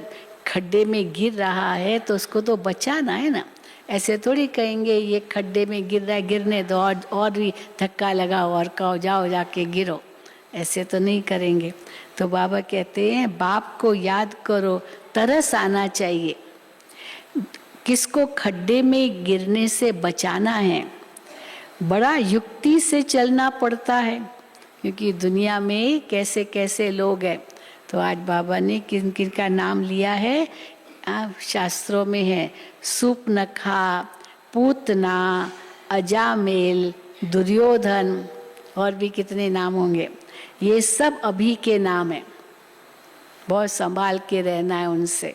खड्डे में गिर रहा है तो उसको तो बचाना है ना। ऐसे थोड़ी कहेंगे ये खड्डे में गिर रहा है, गिरने दो और भी धक्का लगाओ और कहो जाओ जाके गिरो, ऐसे तो नहीं करेंगे। तो बाबा कहते हैं बाप को याद करो, तरस आना चाहिए। किसको खड्डे में गिरने से बचाना है, बड़ा युक्ति से चलना पड़ता है, क्योंकि दुनिया में कैसे कैसे लोग हैं। तो आज बाबा ने किन किन का नाम लिया है, शास्त्रों में है, सूपनखा, पूतना, अजामेल, दुर्योधन और भी कितने नाम होंगे। ये सब अभी के नाम हैं, बहुत संभाल के रहना है उनसे।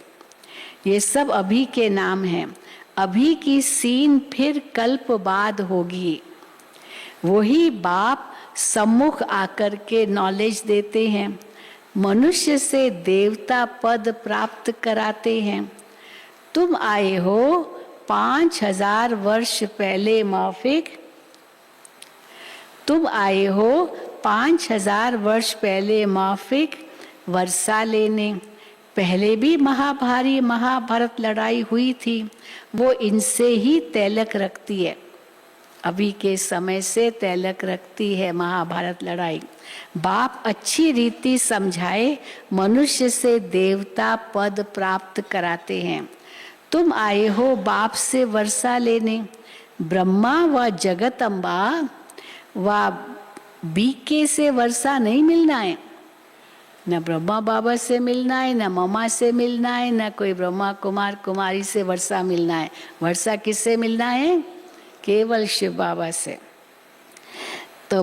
ये सब अभी के नाम हैं। अभी की सीन फिर कल्प बाद होगी। वही बाप सम्मुख आकर के नॉलेज देते हैं, मनुष्य से देवता पद प्राप्त कराते हैं। तुम आए हो 5000 वर्ष पहले माफिक, तुम आए हो 5000 वर्ष पहले माफिक वर्षा लेने। पहले भी महाभारत लड़ाई हुई थी, वो इनसे ही तैलक रखती है। अभी के समय से तैलक रखती है महाभारत लड़ाई। बाप अच्छी रीति समझाए, मनुष्य से देवता पद प्राप्त कराते हैं। तुम आए हो बाप से वर्षा लेने। ब्रह्मा व जगत अम्बा व बीके से वर्षा नहीं मिलना है, न ब्रह्मा बाबा से मिलना है, न ममा से मिलना है, न कोई ब्रह्मा कुमार कुमारी से वर्षा मिलना है। वर्षा किससे मिलना है? केवल शिव बाबा से। तो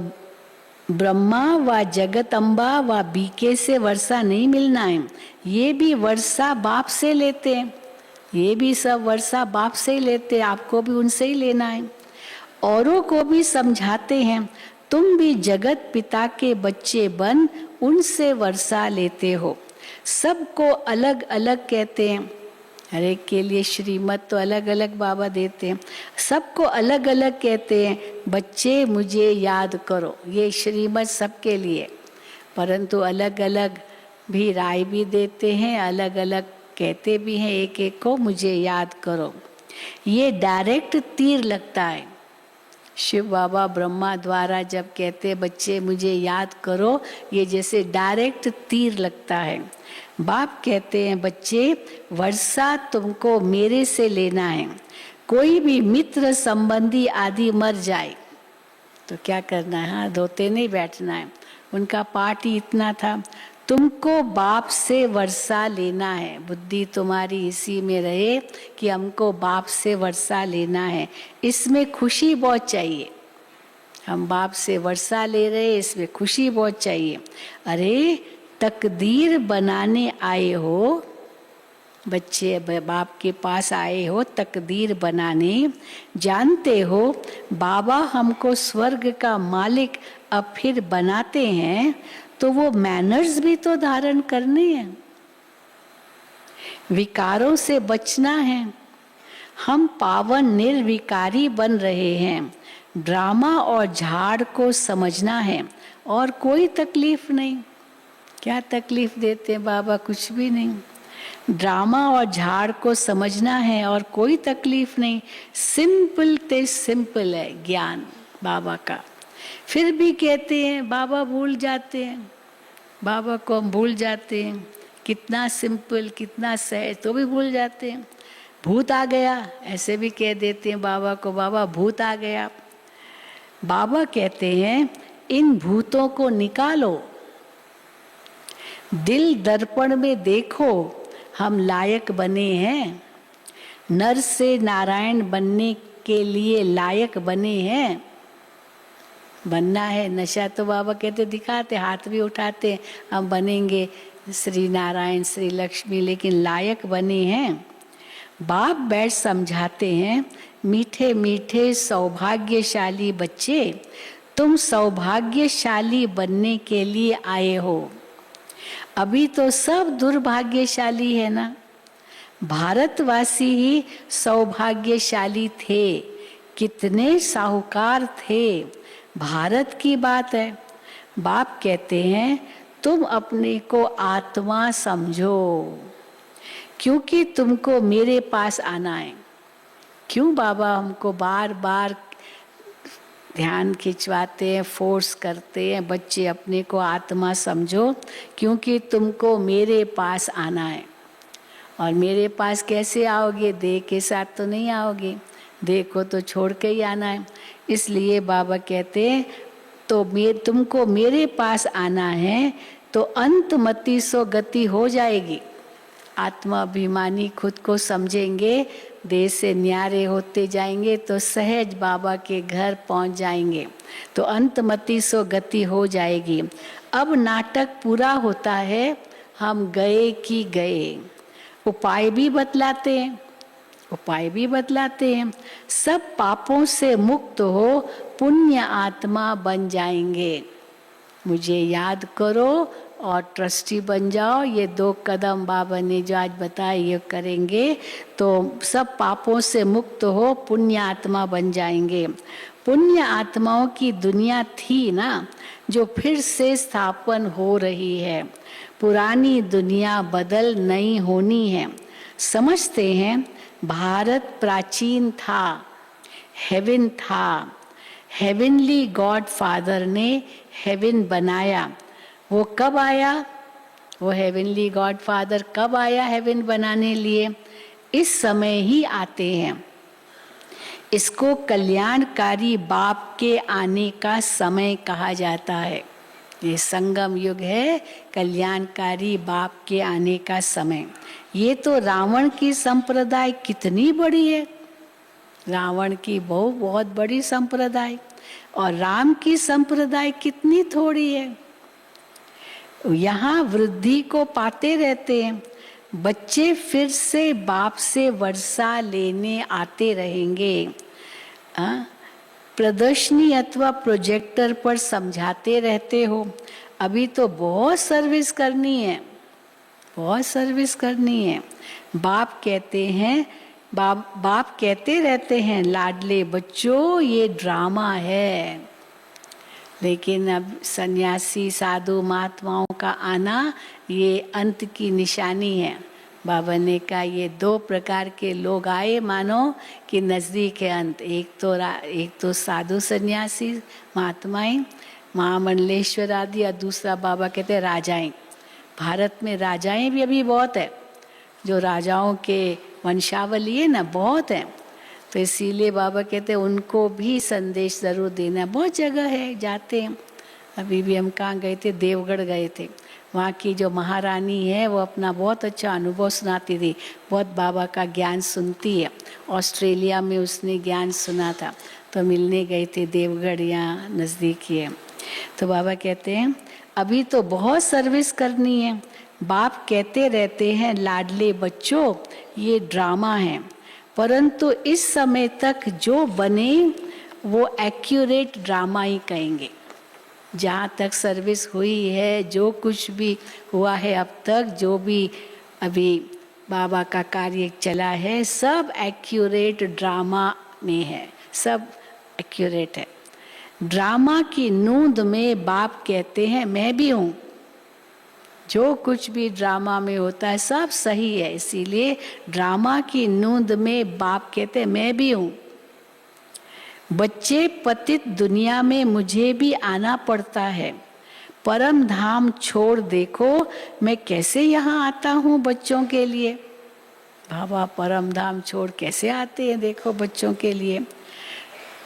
ब्रह्मा व जगत अम्बा व बीके से वर्षा नहीं मिलना है। ये भी वर्षा बाप से लेते हैं, ये भी सब वर्षा बाप से ही लेते हैं, आपको भी उनसे ही लेना है। औरों को भी समझाते हैं, तुम भी जगत पिता के बच्चे बन उनसे वर्षा लेते हो। सबको अलग अलग कहते हैं, हर एक के लिए श्रीमत तो अलग अलग बाबा देते हैं। सबको अलग अलग कहते हैं, बच्चे मुझे याद करो, ये श्रीमत सबके लिए। परंतु अलग अलग भी राय भी देते हैं, अलग अलग कहते भी हैं एक एक को, मुझे याद करो। ये डायरेक्ट तीर लगता है, शिव बाबा ब्रह्मा द्वारा जब कहते हैं बच्चे मुझे याद करो, ये जैसे डायरेक्ट तीर लगता है। बाप कहते हैं बच्चे वर्षा तुमको मेरे से लेना है। कोई भी मित्र संबंधी आदि मर जाए तो क्या करना है? हाँ, धोते नहीं बैठना है। उनका पाठ ही इतना था, तुमको बाप से वर्षा लेना है। बुद्धि तुम्हारी इसी में रहे कि हमको बाप से वर्षा लेना है। इसमें खुशी बहुत चाहिए। हम बाप से वर्षा ले रहे, इसमें खुशी बहुत चाहिए। अरे तकदीर बनाने आए हो बच्चे, बाप के पास आए हो तकदीर बनाने। जानते हो बाबा हमको स्वर्ग का मालिक अब फिर बनाते हैं, तो वो मैनर्स भी तो धारण करने हैं, विकारों से बचना है। हम पावन निर्विकारी बन रहे हैं। ड्रामा और झाड़ को समझना है और कोई तकलीफ नहीं। क्या तकलीफ देते हैं बाबा? कुछ भी नहीं। ड्रामा और झाड़ को समझना है और कोई तकलीफ नहीं। सिंपल ते सिंपल है ज्ञान बाबा का। फिर भी कहते हैं बाबा भूल जाते हैं, बाबा को हम भूल जाते हैं। कितना सिंपल, कितना सहज, तो भी भूल जाते हैं। भूत आ गया ऐसे भी कह देते हैं बाबा को, बाबा भूत आ गया। बाबा कहते हैं इन भूतों को निकालो, दिल दर्पण में देखो, हम लायक बने हैं। नर से नारायण बनने के लिए लायक बने हैं। बनना है, नशा तो बाबा कहते दिखाते, हाथ भी उठाते, हम बनेंगे श्री नारायण श्री लक्ष्मी, लेकिन लायक बने हैं। बाप बैठ समझाते हैं, मीठे मीठे सौभाग्यशाली बच्चे, तुम सौभाग्यशाली बनने के लिए आए हो। अभी तो सब दुर्भाग्यशाली है ना, भारतवासी ही सौभाग्यशाली थे। कितने साहूकार थे, भारत की बात है। बाप कहते हैं तुम अपने को आत्मा समझो, क्योंकि तुमको मेरे पास आना है। क्यों बाबा हमको बार बार ध्यान खिंचवाते हैं, फोर्स करते हैं, बच्चे अपने को आत्मा समझो, क्योंकि तुमको मेरे पास आना है। और मेरे पास कैसे आओगे? देह के साथ तो नहीं आओगे, देह को तो छोड़ के ही आना है। इसलिए बाबा कहते हैं तो तुमको मेरे पास आना है तो अंतमति सो गति हो जाएगी। आत्माभिमानी खुद को समझेंगे, देह से न्यारे होते जाएंगे तो सहज बाबा के घर पहुंच जाएंगे, तो अंतमति सो गति हो जाएगी। अब नाटक पूरा होता है, हम गए कि गए। उपाय भी बतलाते हैं, उपाय भी बतलाते हैं। सब पापों से मुक्त हो, पुण्य आत्मा बन जाएंगे। मुझे याद करो और ट्रस्टी बन जाओ। ये 2 कदम बाबा ने जो आज बताए ये करेंगे तो सब पापों से मुक्त हो, पुण्य आत्मा बन जाएंगे। पुण्य आत्माओं की दुनिया थी ना, जो फिर से स्थापन हो रही है। पुरानी दुनिया बदल नहीं होनी है। समझते हैं भारत प्राचीन था, हेवन था, हेवनली गॉड फादर ने हेवन बनाया। वो कब आया? वो हेवनली गॉड फादर कब आया हेवन बनाने लिए? इस समय ही आते हैं। इसको कल्याणकारी बाप के आने का समय कहा जाता है। ये संगम युग है, कल्याणकारी बाप के आने का समय। ये तो रावण की संप्रदाय कितनी बड़ी है, रावण की बहुत बड़ी संप्रदाय, और राम की संप्रदाय कितनी थोड़ी है। यहाँ वृद्धि को पाते रहते हैं। बच्चे फिर से बाप से वर्षा लेने आते रहेंगे। प्रदर्शनी अथवा प्रोजेक्टर पर समझाते रहते हो। अभी तो बहुत सर्विस करनी है, बहुत सर्विस करनी है। बाप कहते हैं, बाप कहते रहते हैं लाडले बच्चों ये ड्रामा है। लेकिन अब सन्यासी साधु महात्माओं का आना ये अंत की निशानी है। बाबा ने कहा ये दो प्रकार के लोग आए मानो कि नज़दीक है अंत। एक तो साधु सन्यासी महात्माएं महामंडलेश्वर आदि, और दूसरा बाबा कहते हैं राजाएं। भारत में राजाएं भी अभी बहुत है, जो राजाओं के वंशावली है ना, बहुत है। तो इसीलिए बाबा कहते हैं उनको भी संदेश ज़रूर देना। बहुत जगह है जाते हैं, अभी भी हम कहाँ गए थे, देवगढ़ गए थे। वहाँ की जो महारानी है वो अपना बहुत अच्छा अनुभव सुनाती थी, बहुत बाबा का ज्ञान सुनती है। ऑस्ट्रेलिया में उसने ज्ञान सुना था, तो मिलने गए थे देवगढ़, यहाँ नज़दीक ही है। तो बाबा कहते हैं अभी तो बहुत सर्विस करनी है। बाप कहते रहते हैं लाडले बच्चों ये ड्रामा है, परंतु इस समय तक जो बने वो एक्यूरेट ड्रामा ही कहेंगे। जहाँ तक सर्विस हुई है, जो कुछ भी हुआ है अब तक, जो भी अभी बाबा का कार्य चला है, सब एक्यूरेट ड्रामा में है, सब एक्यूरेट है। ड्रामा की नूंद में बाप कहते हैं मैं भी हूँ। जो कुछ भी ड्रामा में होता है सब सही है, इसीलिए ड्रामा की नूंद में बाप कहते हैं मैं भी हूँ। बच्चे पतित दुनिया में मुझे भी आना पड़ता है। परम धाम छोड़ देखो मैं कैसे यहाँ आता हूँ बच्चों के लिए। बाबा परम धाम छोड़ कैसे आते हैं देखो बच्चों के लिए।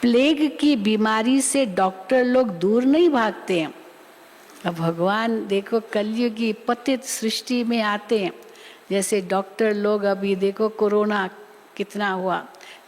प्लेग की बीमारी से डॉक्टर लोग दूर नहीं भागते हैं। अब भगवान देखो कलयुगी पतित सृष्टि में आते हैं। जैसे डॉक्टर लोग अभी देखो कोरोना कितना हुआ,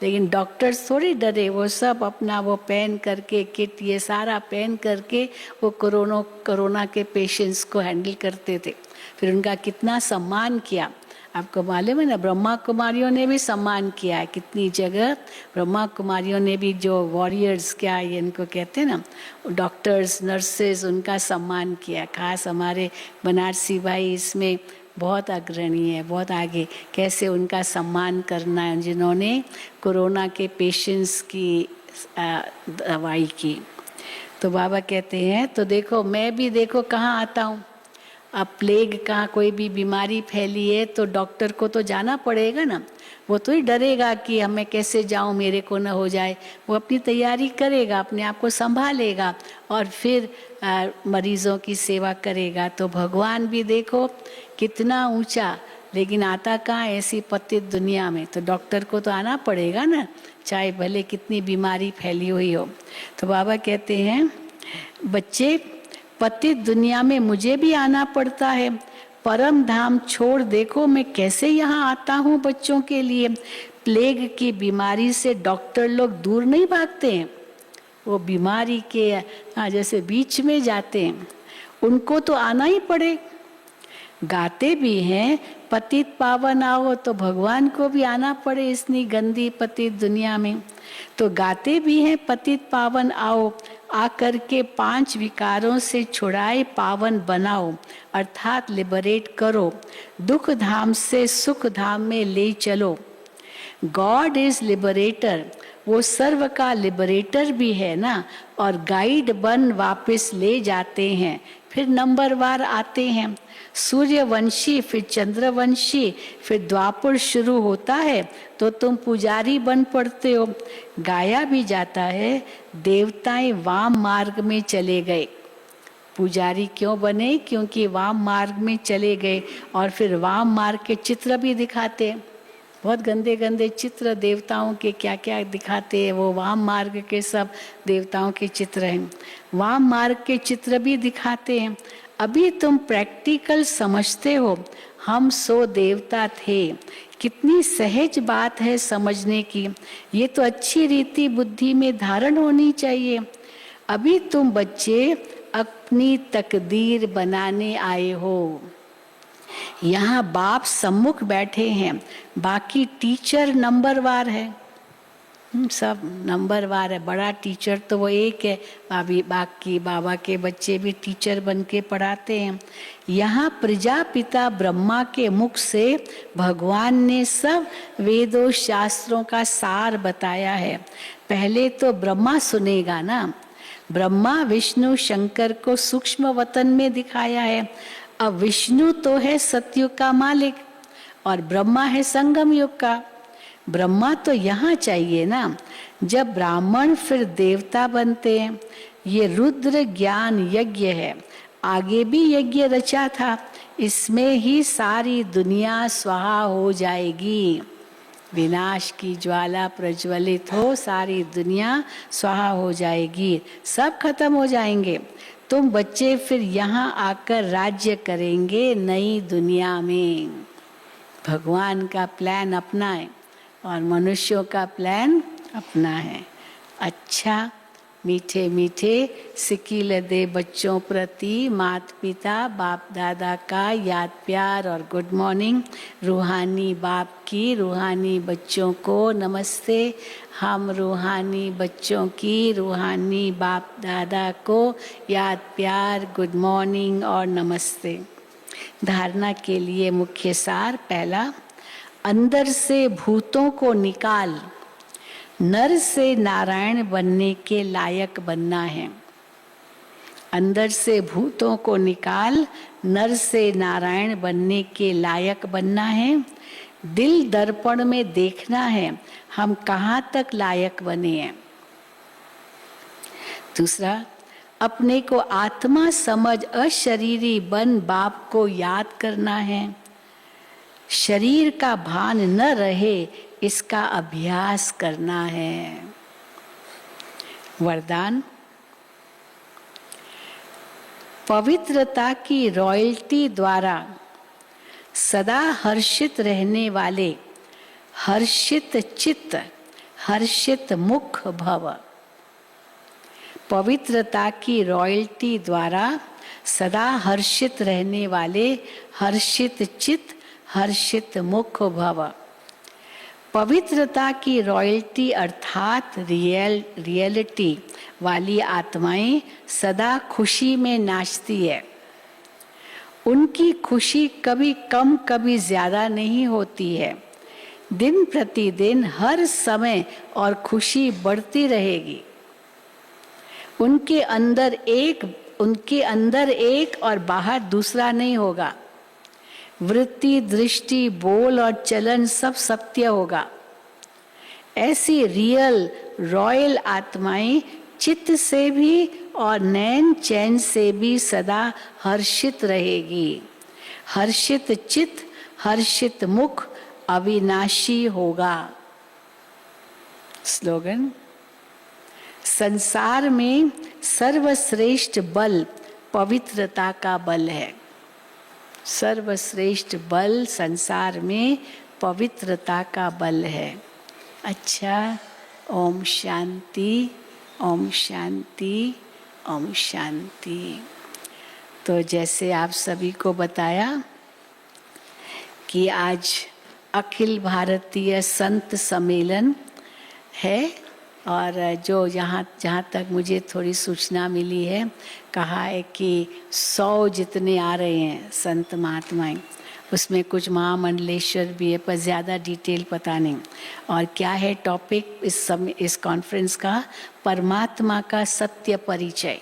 लेकिन डॉक्टर्स थोड़ी डरे, वो सब अपना वो पहन करके किट ये सारा पहन करके वो कोरोना के पेशेंट्स को हैंडल करते थे। फिर उनका कितना सम्मान किया, आपको मालूम है ना। ब्रह्मा कुमारियों ने भी सम्मान किया है कितनी जगह। ब्रह्मा कुमारियों ने भी जो वॉरियर्स क्या ये इनको कहते हैं ना, डॉक्टर्स नर्सेज, उनका सम्मान किया। खास हमारे बनारसी भाई इसमें बहुत अग्रणी है, बहुत आगे, कैसे उनका सम्मान करना है जिन्होंने कोरोना के पेशेंट्स की दवाई की। तो बाबा कहते हैं तो देखो मैं भी देखो कहाँ आता हूँ। अब प्लेग कहाँ कोई भी बीमारी फैली है तो डॉक्टर को तो जाना पड़ेगा ना। वो तो ही डरेगा कि हमें कैसे जाऊं मेरे को ना हो जाए। वो अपनी तैयारी करेगा, अपने आप को संभालेगा और फिर मरीजों की सेवा करेगा। तो भगवान भी देखो कितना ऊंचा, लेकिन आता कहाँ ऐसी पतित दुनिया में। तो डॉक्टर को तो आना पड़ेगा ना, चाहे भले कितनी बीमारी फैली हुई हो। तो बाबा कहते हैं बच्चे पतित दुनिया में मुझे भी आना पड़ता है। परम धाम छोड़ देखो मैं कैसे यहाँ आता हूँ बच्चों के लिए। प्लेग की बीमारी से डॉक्टर लोग दूर नहीं भागते हैं, वो बीमारी के जैसे बीच में जाते हैं, उनको तो आना ही पड़े। गाते भी हैं पतित पावन आओ, तो भगवान को भी आना पड़े इतनी गंदी पतित दुनिया में। तो गाते भी हैं पतित पावन आओ, आकर के 5 विकारों से छुड़ाए पावन बनाओ, अर्थात लिबरेट करो, दुख धाम से सुख धाम में ले चलो। गॉड इज लिबरेटर, वो सर्व का लिबरेटर भी है ना, और गाइड बन वापस ले जाते हैं, फिर नंबरवार आते हैं। सूर्यवंशी फिर चंद्रवंशी, फिर द्वापर शुरू होता है तो तुम पुजारी बन पड़ते हो। गाया भी जाता है देवताएं वाम मार्ग में चले गए। पुजारी क्यों बने? क्योंकि वाम मार्ग में चले गए, और फिर वाम मार्ग के चित्र भी दिखाते हैं। बहुत गंदे गंदे चित्र देवताओं के क्या क्या दिखाते हैं, वो वाम मार्ग के सब देवताओं के चित्र हैं। वाम मार्ग के चित्र भी दिखाते हैं। अभी तुम प्रैक्टिकल समझते हो, हम 100 देवता थे। कितनी सहज बात है समझने की, ये तो अच्छी रीति बुद्धि में धारण होनी चाहिए। अभी तुम बच्चे अपनी तकदीर बनाने आए हो। यहाँ बाप सम्मुख बैठे हैं, बाकी टीचर नंबरवार है, सब नंबरवार है। बड़ा टीचर तो वो एक है, बाकी बाबा के बच्चे भी टीचर बन के पढ़ाते हैं। यहाँ प्रजापिता ब्रह्मा के मुख से भगवान ने सब वेदों शास्त्रों का सार बताया है। पहले तो ब्रह्मा सुनेगा ना, ब्रह्मा विष्णु शंकर को सूक्ष्म वतन में दिखाया है। अब विष्णु तो है सत्युग का मालिक, और ब्रह्मा है संगम युग का। ब्रह्मा तो यहाँ चाहिए ना, जब ब्राह्मण फिर देवता बनते हैं। ये रुद्र ज्ञान यज्ञ है, आगे भी यज्ञ रचा था, इसमें ही सारी दुनिया स्वाहा हो जाएगी। विनाश की ज्वाला प्रज्वलित हो, सारी दुनिया स्वाहा हो जाएगी, सब खत्म हो जाएंगे। तुम बच्चे फिर यहाँ आकर राज्य करेंगे नई दुनिया में। भगवान का प्लान अपना है और मनुष्यों का प्लान अपना है। अच्छा, मीठे मीठे सिकील दे बच्चों प्रति माता पिता बाप दादा का याद प्यार और गुड मॉर्निंग। रूहानी बाप की रूहानी बच्चों को नमस्ते। हम रूहानी बच्चों की रूहानी बाप दादा को याद प्यार, गुड मॉर्निंग और नमस्ते। धारणा के लिए मुख्य सार। पहला, अंदर से भूतों को निकाल नर से नारायण बनने के लायक बनना है। अंदर से भूतों को निकाल नर से नारायण बनने के लायक बनना है। दिल दर्पण में देखना है हम कहाँ तक लायक बने हैं। दूसरा, अपने को आत्मा समझ अशरीरी बन बाप को याद करना है। शरीर का भान न रहे, इसका अभ्यास करना है। वरदान, पवित्रता की रॉयल्टी द्वारा सदा हर्षित रहने वाले हर्षित चित्त हर्षित मुख भव। पवित्रता की रॉयल्टी द्वारा सदा हर्षित रहने वाले हर्षित चित्त हर्षित मुख भव। पवित्रता की रॉयल्टी अर्थात रियलिटी वाली आत्माएं सदा खुशी में नाचती है। उनकी खुशी कभी कम कभी ज्यादा नहीं होती है। दिन प्रतिदिन हर समय और खुशी बढ़ती रहेगी। उनके अंदर एक और बाहर दूसरा नहीं होगा। वृत्ति, दृष्टि, बोल और चलन सब सत्य होगा। ऐसी रियल रॉयल आत्माएं चित्त से भी और नैन चैन से भी सदा हर्षित रहेगी। हर्षित चित्त हर्षित मुख अविनाशी होगा। स्लोगन, संसार में सर्वश्रेष्ठ बल पवित्रता का बल है। सर्वश्रेष्ठ बल संसार में पवित्रता का बल है। अच्छा, ओम शांति, ओम शांति, ओम शांति। तो जैसे आप सभी को बताया कि आज अखिल भारतीय संत सम्मेलन है और जो जहाँ तक मुझे थोड़ी सूचना मिली है, कहा है कि 100 जितने आ रहे हैं संत महात्माएं, उसमें कुछ महामंडलेश्वर भी है, पर ज़्यादा डिटेल पता नहीं। और क्या है टॉपिक इस कॉन्फ्रेंस का? परमात्मा का सत्य परिचय।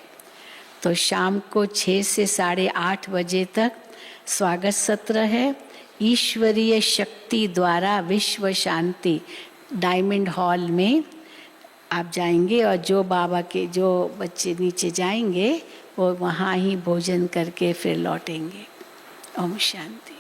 तो शाम को 6 से 8:30 बजे तक स्वागत सत्र है। ईश्वरीय शक्ति द्वारा विश्व शांति, डायमंड हॉल में आप जाएंगे और जो बाबा के जो बच्चे नीचे जाएंगे वो वहाँ ही भोजन करके फिर लौटेंगे। ओम शांति।